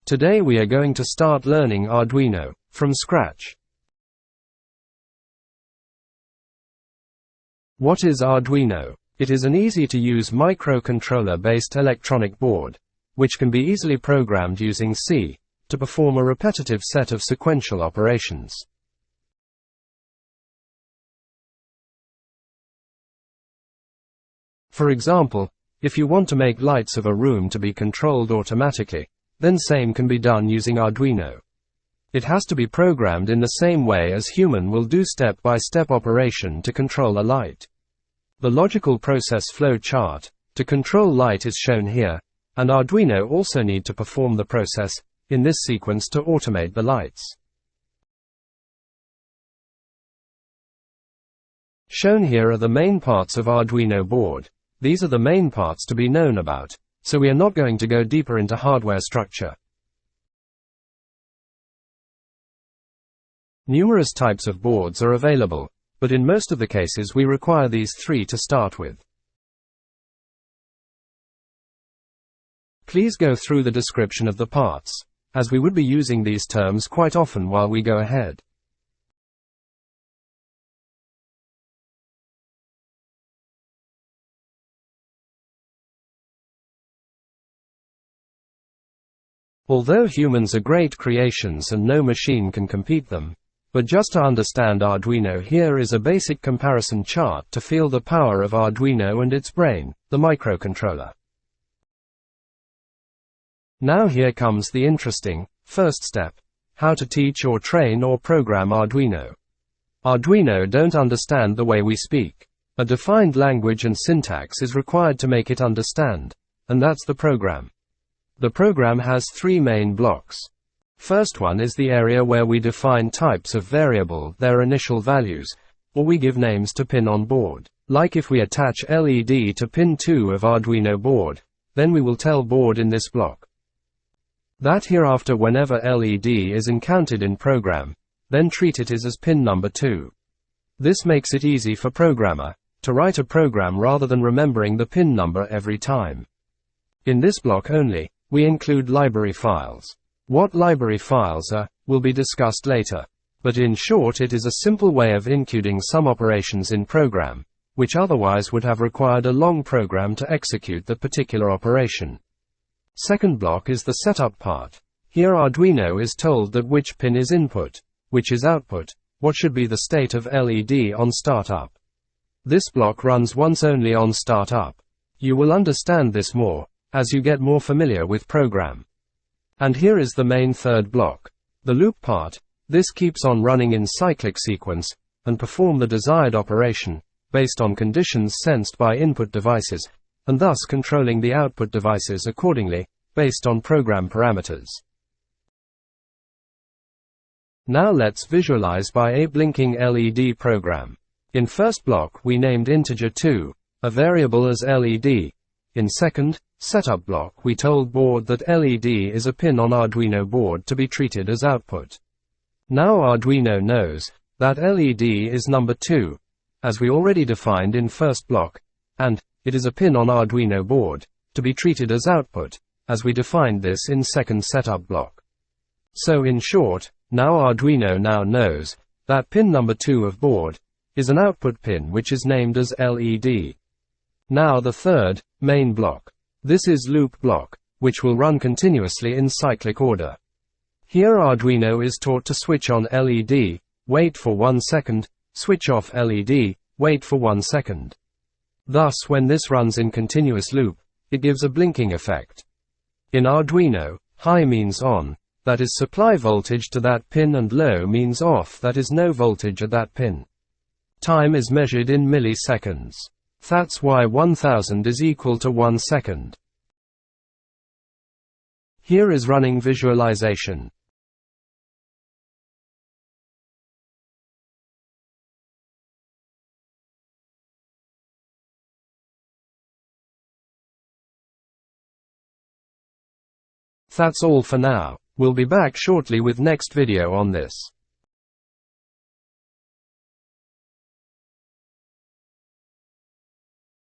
Today we are going to start learning Arduino from scratch. What is Arduino? It is an easy-to-use microcontroller-based electronic board, which can be easily programmed using C to perform a repetitive set of sequential operations. For example, if you want to make lights of a room to be controlled automatically, then same can be done using Arduino. It has to be programmed in the same way as human will do step-by-step operation to control a light. The logical process flow chart to control light is shown here, and Arduino also need to perform the process in this sequence to automate the lights. Shown here are the main parts of Arduino board. These are the main parts to be known about, so we are not going to go deeper into hardware structure. Numerous types of boards are available, but in most of the cases we require these three to start with. Please go through the description of the parts, as we would be using these terms quite often while we go ahead. Although humans are great creations and no machine can compete them, but just to understand Arduino, here is a basic comparison chart to feel the power of Arduino and its brain, the microcontroller. Now here comes the interesting first step: how to teach or train or program Arduino. Arduino don't understand the way we speak. A defined language and syntax is required to make it understand, and that's the program. The program has three main blocks. First one is the area where we define types of variable, their initial values, or we give names to pin on board. Like if we attach LED to pin 2 of Arduino board, then we will tell board in this block that hereafter whenever LED is encountered in program, then treat it as pin number 2. This makes it easy for programmer to write a program rather than remembering the pin number every time. In this block only, we include library files. What library files are, will be discussed later. But in short, it is a simple way of including some operations in program, which otherwise would have required a long program to execute the particular operation. Second block is the setup part. Here Arduino is told that which pin is input, which is output, what should be the state of LED on startup. This block runs once only on startup. You will understand this more as you get more familiar with program. And here is the main third block, the loop part. This keeps on running in cyclic sequence and perform the desired operation based on conditions sensed by input devices, and thus controlling the output devices accordingly based on program parameters. Now let's visualize by a blinking LED program. In first block we named integer 2, a variable as LED. In second setup block we told board that LED is a pin on Arduino board to be treated as output. Now Arduino knows that LED is number 2, as we already defined in first block, and it is a pin on Arduino board to be treated as output, as we defined this in second setup block. So in short, now Arduino now knows that pin number 2 of board is an output pin which is named as LED. Now the third main block. This is loop block, which will run continuously in cyclic order. Here Arduino is taught to switch on LED, wait for 1 second, switch off LED, wait for 1 second. Thus when this runs in continuous loop, it gives a blinking effect. In Arduino, high means on, that is supply voltage to that pin, and low means off, that is no voltage at that pin. Time is measured in milliseconds. That's why 1000 is equal to 1 second. Here is running visualization. That's all for now. We'll be back shortly with next video on this.